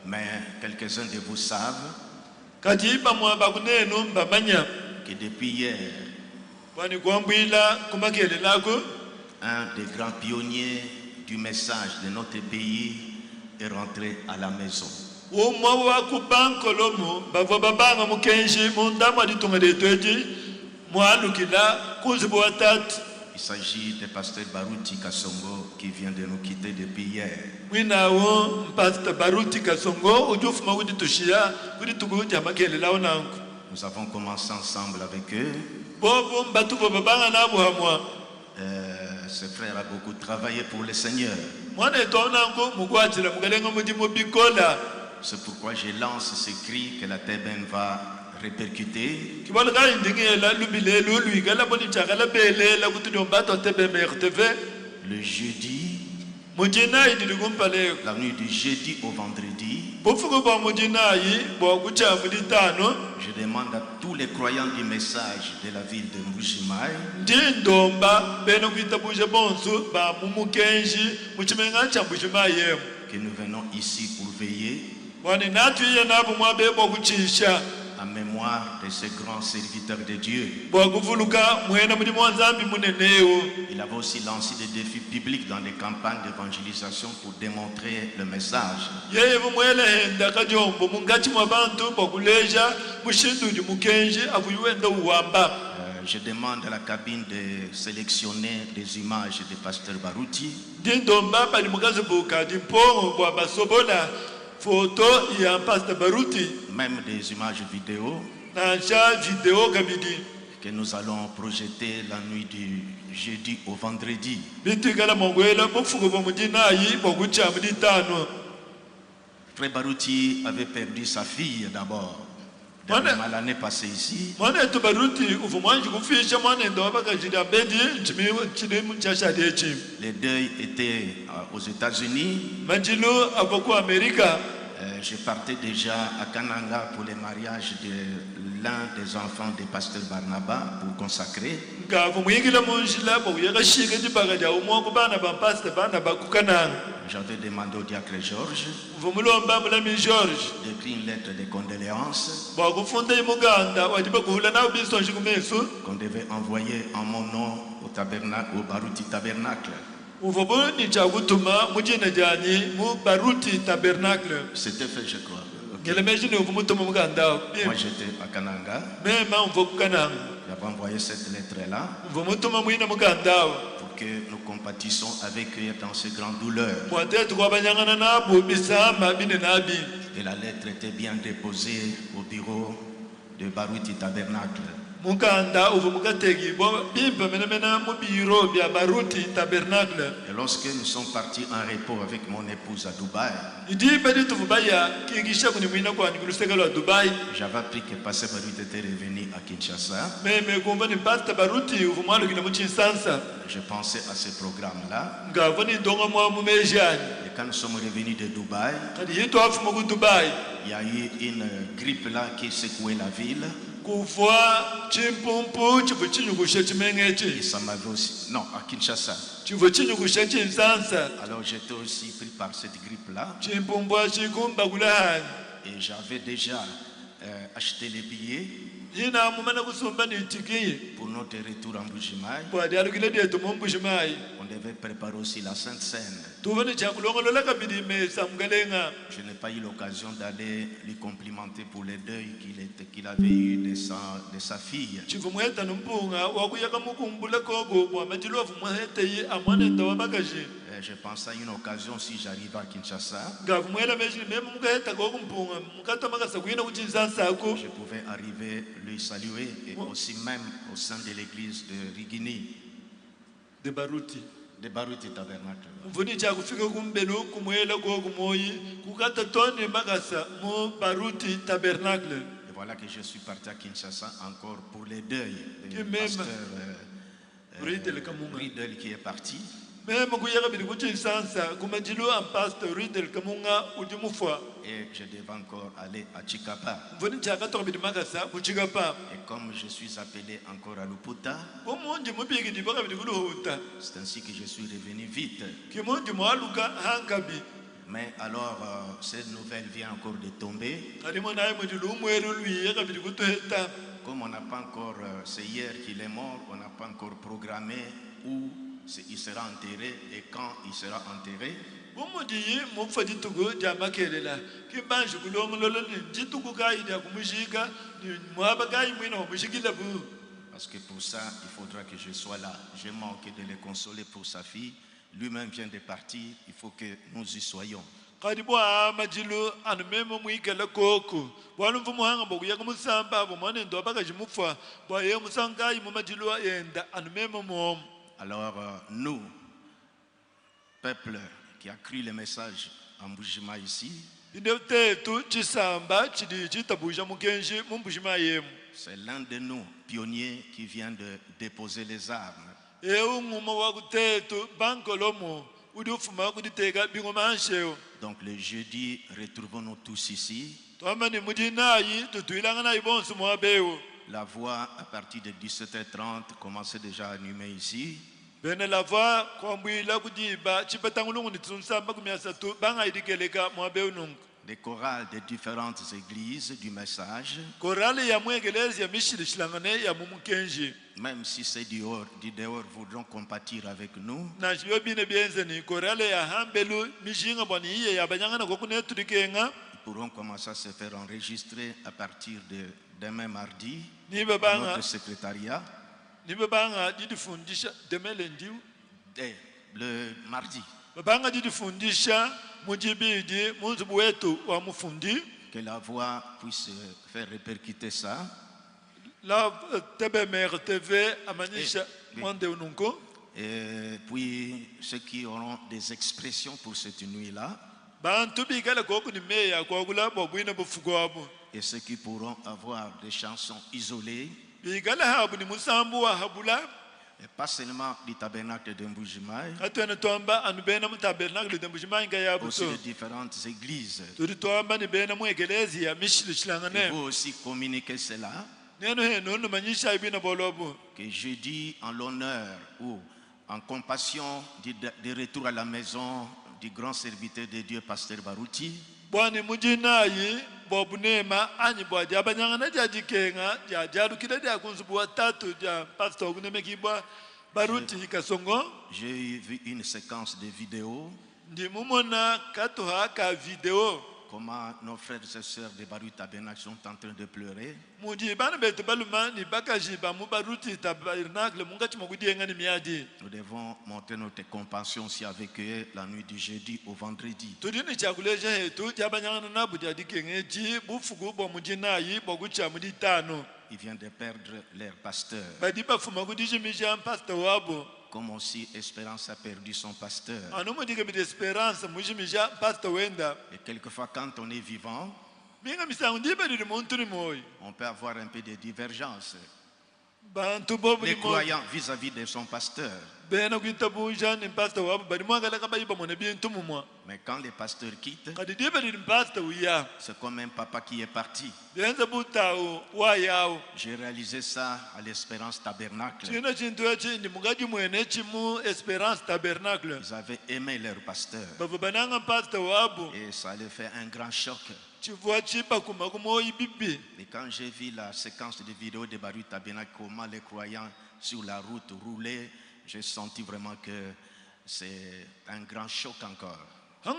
Mais quelques-uns de vous savent que depuis hier, un des grands pionniers du message de notre pays est rentré à la maison. Il s'agit du pasteur Baruti Kasongo qui vient de nous quitter depuis hier. Nous avons commencé ensemble avec eux. Ce frère a beaucoup travaillé pour le Seigneur. C'est pourquoi je lance ce cri que la TBN va répercuter. Le jeudi, la nuit du jeudi au vendredi, je demande à tous les croyants du message de la ville de Mbujimaï que nous venons ici pour veiller en mémoire de ce grand serviteur de Dieu. Il avait aussi lancé des défis bibliques dans les campagnes d'évangélisation pour démontrer le message. Je demande à la cabine de sélectionner des images de pasteur Baruti. Même des images vidéo que nous allons projeter la nuit du jeudi au vendredi. Frère Baruti avait perdu sa fille d'abord. L'année passée ici. Les deuils étaient aux États-Unis. Je partais déjà à Kananga pour le mariage de l'un des enfants du pasteur Barnaba pour consacrer. J'avais demandé au diacre Georges d'écrire une lettre de condoléances qu'on devait envoyer en mon nom au tabernacle, au Baruti Tabernacle. C'était fait, je crois. Okay. Moi j'étais à Kananga. J'avais envoyé cette lettre-là pour que nous compatissons avec eux dans ces grandes douleurs. Et la lettre était bien déposée au bureau de Baruti Tabernacle. Et lorsque nous sommes partis en repos avec mon épouse à Dubaï, j'avais appris que Pasteur Baruti était revenu à Kinshasa. Je pensais à ce programme-là. Et quand nous sommes revenus de Dubaï, il y a eu une grippe là qui secouait la ville. Et ça m'avait aussi... Non, à Kinshasa. Alors j'étais aussi pris par cette grippe-là. Et j'avais déjà acheté les billets pour notre retour en Mbujimaï. On devait préparer aussi la Sainte Seine. Je n'ai pas eu l'occasion d'aller lui complimenter pour les deuils qu'il avait eu de sa fille. Je pense à une occasion si j'arrive à Kinshasa. Je pouvais arriver lui saluer et aussi même au sein de l'église de Rigini. De Baruti Tabernacle. Et voilà que je suis parti à Kinshasa encore pour les deuils du pasteur Riedel qui est parti. Et je devais encore aller à Chikapa. Et comme je suis appelé encore à Luputa, c'est ainsi que je suis revenu vite. Mais alors, cette nouvelle nouvelle vient encore de tomber. Comme on n'a pas encore, c'est hier qu'il est mort, on n'a pas encore programmé où il sera enterré et quand il sera enterré. Parce que pour ça, il faudra que je sois là. J'ai manqué de le consoler pour sa fille. Lui-même vient de partir, il faut que nous y soyons. Alors nous, peuple qui a cru le message en Mbujima ici, c'est l'un de nous, pionniers, qui vient de déposer les armes. Donc le jeudi, retrouvons-nous tous ici. La voix à partir de 17h30 commençait déjà à allumer ici. Des chorales de différentes églises du message. Même si c'est du dehors voudront compatir avec nous. Ils pourront commencer à se faire enregistrer à partir de demain mardi à notre secrétariat. Le mardi. Que la voix puisse faire répercuter ça. Et puis ceux qui auront des expressions pour cette nuit-là. Et ceux qui pourront avoir des chansons isolées. Et pas seulement du tabernacle de Mbujimai, aussi de différentes églises. Et vous aussi communiquez cela. Que jeudi, en l'honneur ou en compassion du retour à la maison du grand serviteur de Dieu, Pasteur Baruti, j'ai vu une séquence de vidéos. Comment nos frères et sœurs de Baruti Tabernacle sont en train de pleurer. Nous devons montrer notre compassion aussi avec eux la nuit du jeudi au vendredi. Ils viennent de perdre leur pasteur. Comme aussi Espérance a perdu son pasteur. Et quelquefois quand on est vivant, on peut avoir un peu de divergence. Les croyants vis-à-vis de son pasteur. Mais quand le pasteur quitte, c'est comme un papa qui est parti. J'ai réalisé ça à l'Espérance Tabernacle. Ils avaient aimé leur pasteur. Et ça leur fait un grand choc. Et quand j'ai vu la séquence de vidéos de Baruti Tabernacle, comment les croyants sur la route roulaient, j'ai senti vraiment que c'est un grand choc encore. Nous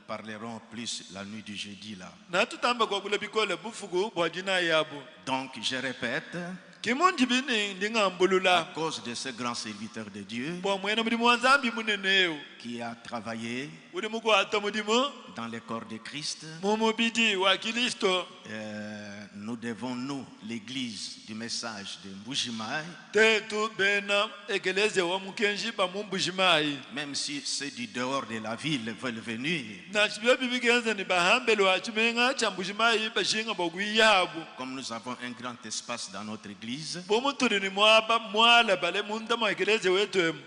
parlerons plus la nuit du jeudi là. Donc je répète, à cause de ce grand serviteur de Dieu qui a travaillé dans le corps de Christ, nous devons, nous, l'église du message de Mbujimai, même si ceux du dehors de la ville veulent venir, comme nous avons un grand espace dans notre église,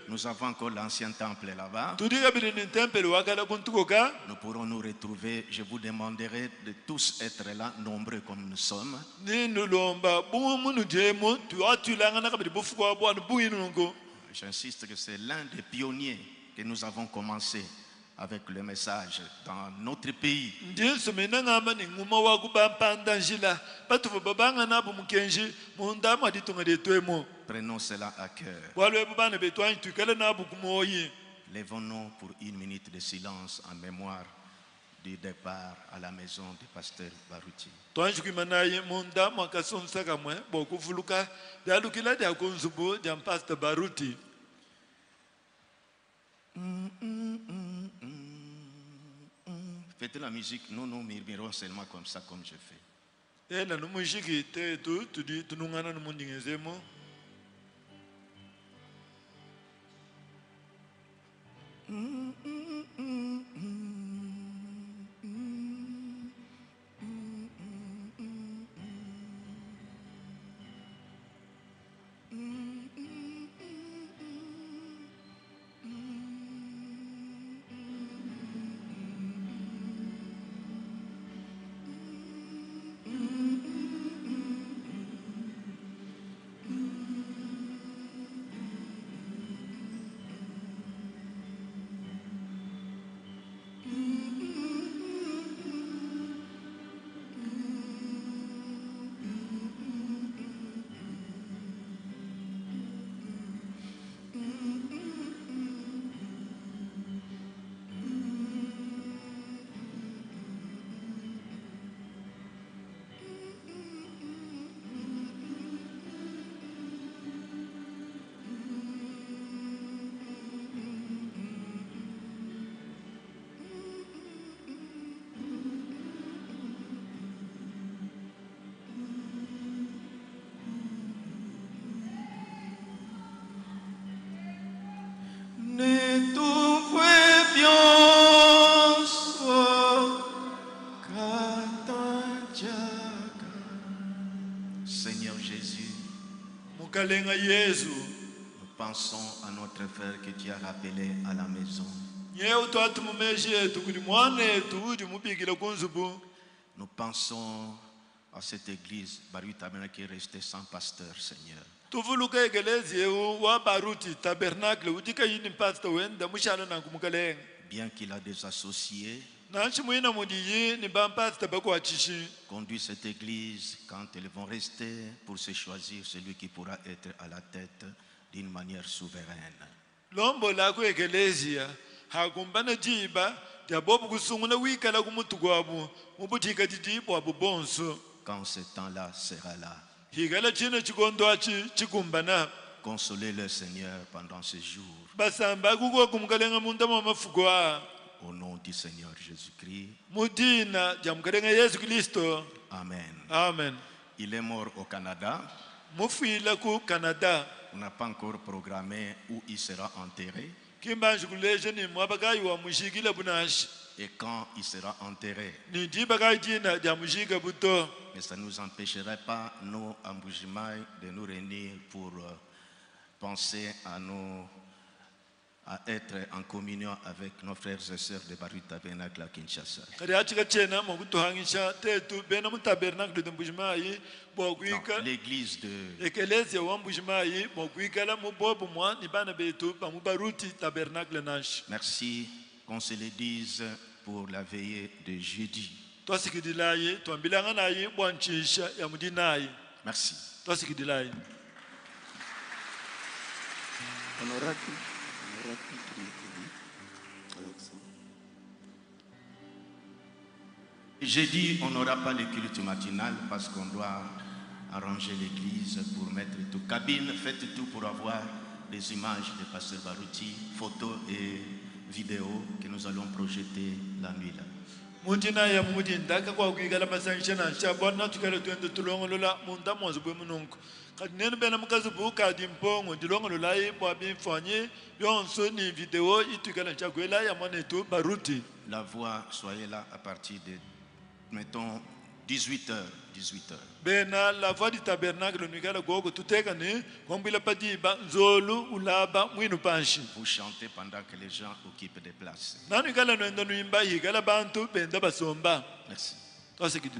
nous avons encore l'ancien temple là-bas, nous pourrons nous retrouver, je vous demanderai de tous être là, nombreux comme nous sommes. J'insiste que c'est l'un des pionniers que nous avons commencé avec le message dans notre pays. Prenons cela à cœur. Lèvons-nous pour une minute de silence en mémoire du départ à la maison du pasteur Baruti. Faites la musique, nous nous murmurons seulement comme ça, comme je fais. Seigneur Jésus, nous pensons à notre frère que tu as rappelé à la maison. Nous pensons à cette église Baruti Tabernacle qui est restée sans pasteur, Seigneur. Bien qu'il a des associés, conduit cette église quand elles vont rester pour se choisir celui qui pourra être à la tête d'une manière souveraine. Quand ce temps-là sera là, consolez le Seigneur pendant ce jour. Au nom du Seigneur Jésus-Christ. Amen. Amen. Il est mort au Canada. On n'a pas encore programmé où il sera enterré. Et quand il sera enterré. Mais ça ne nous empêcherait pas, nous, à Mbujimaï, de nous réunir pour penser à être en communion avec nos frères et sœurs de Baruti Tabernacle à Kinshasa. L'église de merci qu'on se le dise pour la veillée de jeudi. Merci. Jeudi, on n'aura pas le culte matinal parce qu'on doit arranger l'église pour mettre tout. Cabine, faites tout pour avoir des images de Pasteur Baruti, photos et vidéos que nous allons projeter la nuit là. La voix, soyez là à partir de, mettons, 18h. 18h. Bena la voix du tabernacle nous gala gogo tutekane kombila padiba nzolu ulaba mwinu panshi. Vous chantez pendant que les gens occupent des places. Nanu gala no enda no imba higala bantu benda basomba. Merci. Toi c'est qui